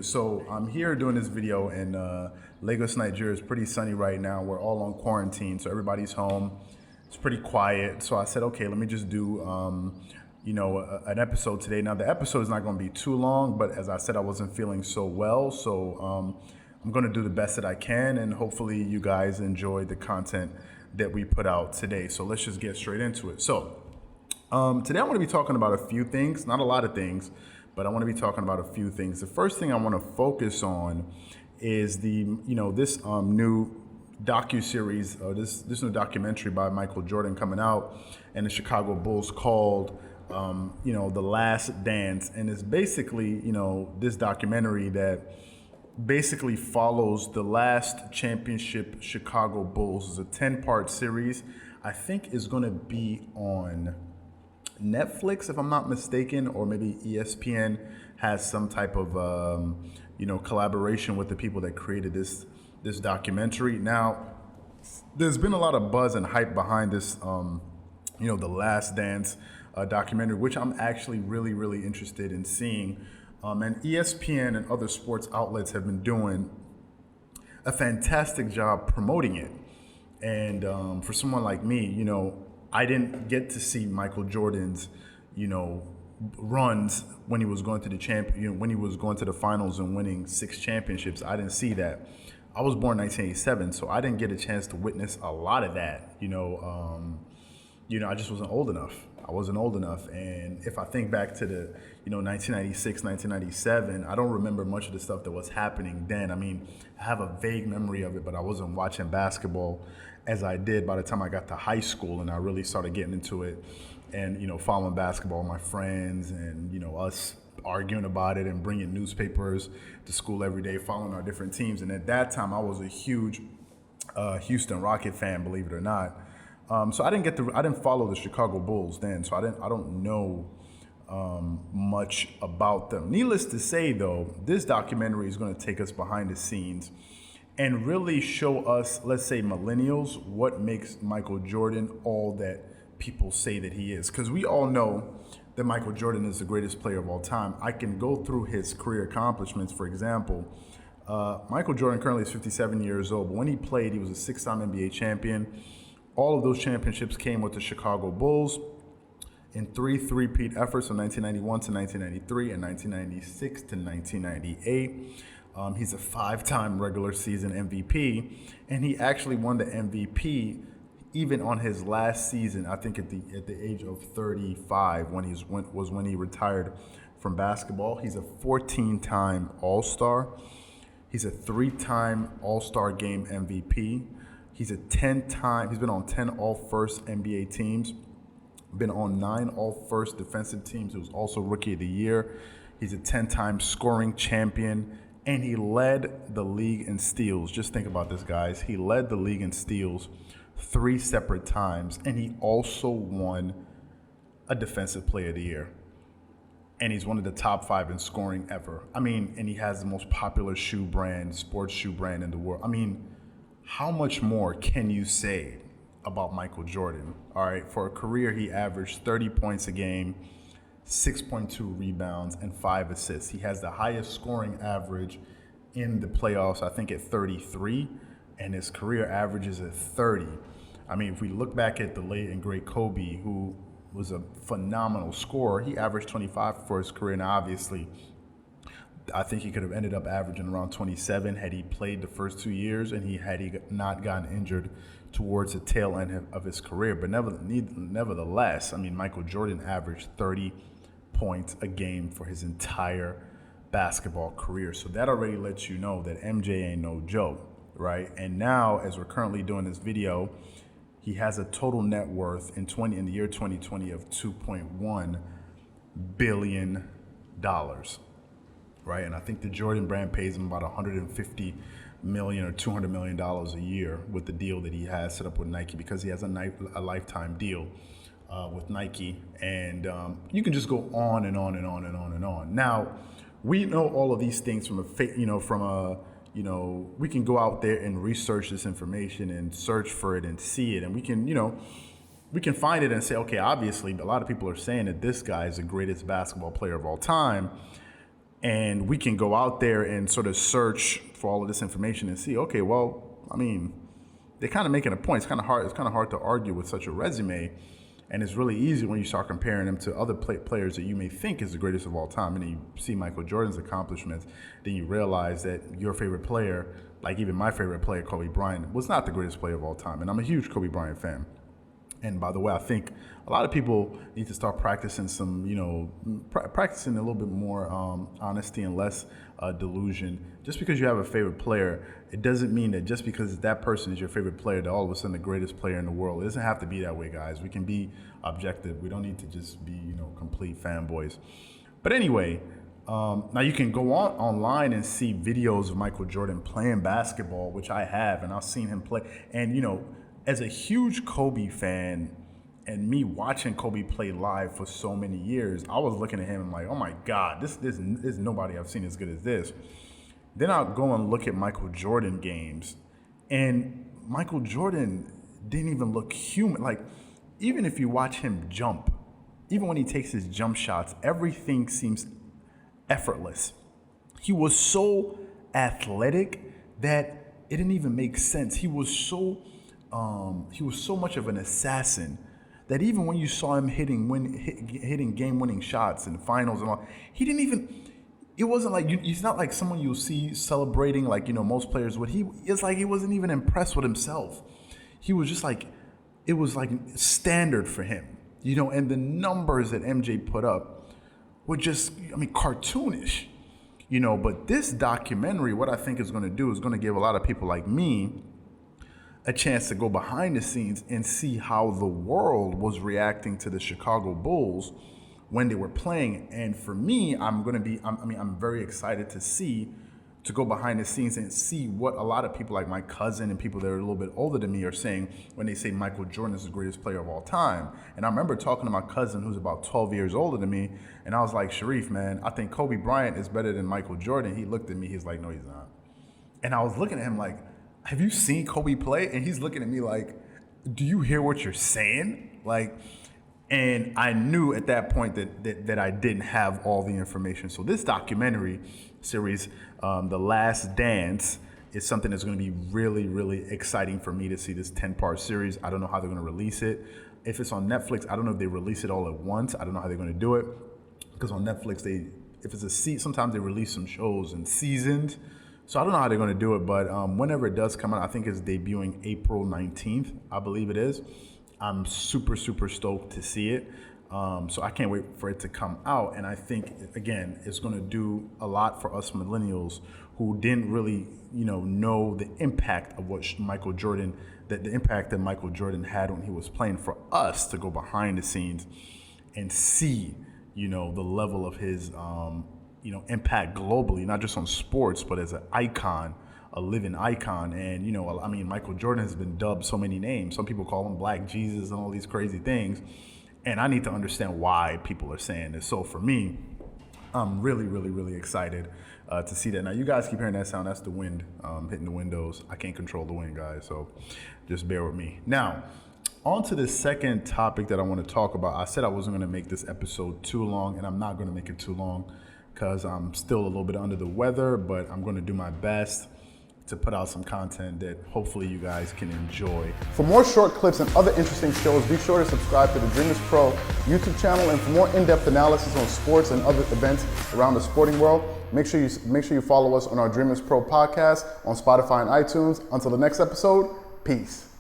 it. So I'm here doing this video in Lagos, Nigeria. It's pretty sunny right now. We're all on quarantine, so everybody's home. It's pretty quiet. So I said, okay, let me just do, an episode today. Now the episode is not going to be too long, but as I said, I wasn't feeling so well. So I'm going to do the best that I can, and hopefully you guys enjoy the content that we put out today. So let's just get straight into it. So today I want to be talking about a few things, not a lot of things, but I want to be talking about a few things. The first thing I want to focus on is this new docu-series, this new documentary by Michael Jordan coming out and the Chicago Bulls called The Last Dance. And it's basically, this documentary that basically follows the last championship Chicago Bulls. It's a 10-part series. I think it's going to be on Netflix, if I'm not mistaken, or maybe ESPN has some type of collaboration with the people that created this documentary. Now, there's been a lot of buzz and hype behind this, The Last Dance documentary, which I'm actually really, really interested in seeing. And ESPN and other sports outlets have been doing a fantastic job promoting it. And for someone like me, I didn't get to see Michael Jordan's, runs when he was going to when he was going to the finals and winning 6 championships. I didn't see that. I was born in 1987, so I didn't get a chance to witness a lot of that. I just wasn't old enough. I wasn't old enough. And if I think back to the, 1996, 1997, I don't remember much of the stuff that was happening then. I mean, I have a vague memory of it, but I wasn't watching basketball as I did by the time I got to high school and I really started getting into it and, following basketball with my friends and, us arguing about it and bringing newspapers to school every day, following our different teams. And at that time, I was a huge Houston Rocket fan, believe it or not. So I didn't follow the Chicago Bulls then, so I don't know much about them. Needless to say, though, this documentary is going to take us behind the scenes and really show us, let's say millennials, what makes Michael Jordan all that people say that he is. Because we all know that Michael Jordan is the greatest player of all time. I can go through his career accomplishments. For example, Michael Jordan currently is 57 years old, but when he played, he was a 6-time NBA champion. All of those championships came with the Chicago Bulls in 3 three-peat efforts from 1991 to 1993 and 1996 to 1998. He's a 5-time regular season MVP, and he actually won the MVP even on his last season. I think at the age of 35 when he retired from basketball. He's a 14-time All-Star. He's a 3-time All-Star Game MVP. He's been on 10 All-First NBA teams, been on 9 All-First defensive teams. He was also Rookie of the Year. He's a 10-time scoring champion, and he led the league in steals. Just think about this, guys. He led the league in steals 3 separate times, and he also won a Defensive Player of the Year. And he's one of the top 5 in scoring ever. I mean, and he has the most popular sports shoe brand in the world. I mean, how much more can you say about Michael Jordan? All right, for a career, he averaged 30 points a game, 6.2 rebounds, and 5 assists. He has the highest scoring average in the playoffs, I think at 33, and his career average is at 30. I mean, if we look back at the late and great Kobe, who was a phenomenal scorer, he averaged 25 for his career. Now, obviously, I think he could have ended up averaging around 27 had he played the first 2 years and had he not gotten injured towards the tail end of his career. But nevertheless, I mean, Michael Jordan averaged 30 points a game for his entire basketball career. So that already lets you know that MJ ain't no joke, right? And now, as we're currently doing this video, he has a total net worth in the year 2020 of $2.1 billion. Right, and I think the Jordan brand pays him about $150 million or $200 million a year with the deal that he has set up with Nike, because he has a lifetime deal with Nike, and you can just go on and on and on and on and on. Now, we know all of these things we can go out there and research this information and search for it and see it, and we can find it and say, okay, obviously, a lot of people are saying that this guy is the greatest basketball player of all time. And we can go out there and sort of search for all of this information and see, okay, well, I mean, they're kind of making a point. It's kind of hard to argue with such a resume. And it's really easy when you start comparing them to other players that you may think is the greatest of all time. And you see Michael Jordan's accomplishments, then you realize that your favorite player, like even my favorite player, Kobe Bryant, was not the greatest player of all time. And I'm a huge Kobe Bryant fan. And by the way, I think a lot of people need to start practicing practicing a little bit more honesty and less delusion. Just because you have a favorite player, it doesn't mean that just because that person is your favorite player, that all of a sudden the greatest player in the world. It doesn't have to be that way, guys. We can be objective. We don't need to just be, complete fanboys. But anyway, now you can go online and see videos of Michael Jordan playing basketball, which I have, and I've seen him play. And, as a huge Kobe fan and me watching Kobe play live for so many years, I was looking at him and like, oh my God, this is nobody I've seen as good as this. Then I'll go and look at Michael Jordan games, and Michael Jordan didn't even look human. Like, even if you watch him jump, even when he takes his jump shots, everything seems effortless. He was so athletic that it didn't even make sense. He was so much of an assassin that even when you saw him hitting game-winning shots in the finals and all, he didn't even. It wasn't like he's not like someone you'll see celebrating like most players would. It's like he wasn't even impressed with himself. He was just like, it was like standard for him, And the numbers that MJ put up were just, cartoonish, But this documentary, what I think is going to do is going to give a lot of people like me a chance to go behind the scenes and see how the world was reacting to the Chicago Bulls when they were playing. And for me, I'm very excited to go behind the scenes and see what a lot of people like my cousin and people that are a little bit older than me are saying when they say Michael Jordan is the greatest player of all time. And I remember talking to my cousin who's about 12 years older than me, and I was like, Sharif, man, I think Kobe Bryant is better than Michael Jordan. He looked at me, he's like, no, he's not. And I was looking at him like, have you seen Kobe play? And he's looking at me like, do you hear what you're saying? Like, and I knew at that point that I didn't have all the information. So this documentary series, The Last Dance, is something that's going to be really, really exciting for me to see, this 10-part series. I don't know how they're going to release it. If it's on Netflix, I don't know if they release it all at once. I don't know how they're going to do it. Because on Netflix, sometimes they release some shows in seasons. So I don't know how they're going to do it, but whenever it does come out, I think it's debuting April 19th, I believe it is. I'm super, super stoked to see it. So I can't wait for it to come out. And I think, again, it's going to do a lot for us millennials who didn't really, know the impact of what Michael Jordan, the impact that Michael Jordan had when he was playing, for us to go behind the scenes and see, the level of his, impact globally, not just on sports, but as an icon, a living icon. And, Michael Jordan has been dubbed so many names. Some people call him Black Jesus and all these crazy things. And I need to understand why people are saying this. So for me, I'm really, really, really excited to see that. Now, you guys keep hearing that sound. That's the wind hitting the windows. I can't control the wind, guys, so just bear with me. Now, on to the second topic that I want to talk about. I said I wasn't going to make this episode too long, and I'm not going to make it too long because I'm still a little bit under the weather, but I'm going to do my best to put out some content that hopefully you guys can enjoy. For more short clips and other interesting shows, be sure to subscribe to the Dreamerspro YouTube channel. And for more in-depth analysis on sports and other events around the sporting world, make sure you follow us on our Dreamerspro Podcast on Spotify and iTunes. Until the next episode, peace.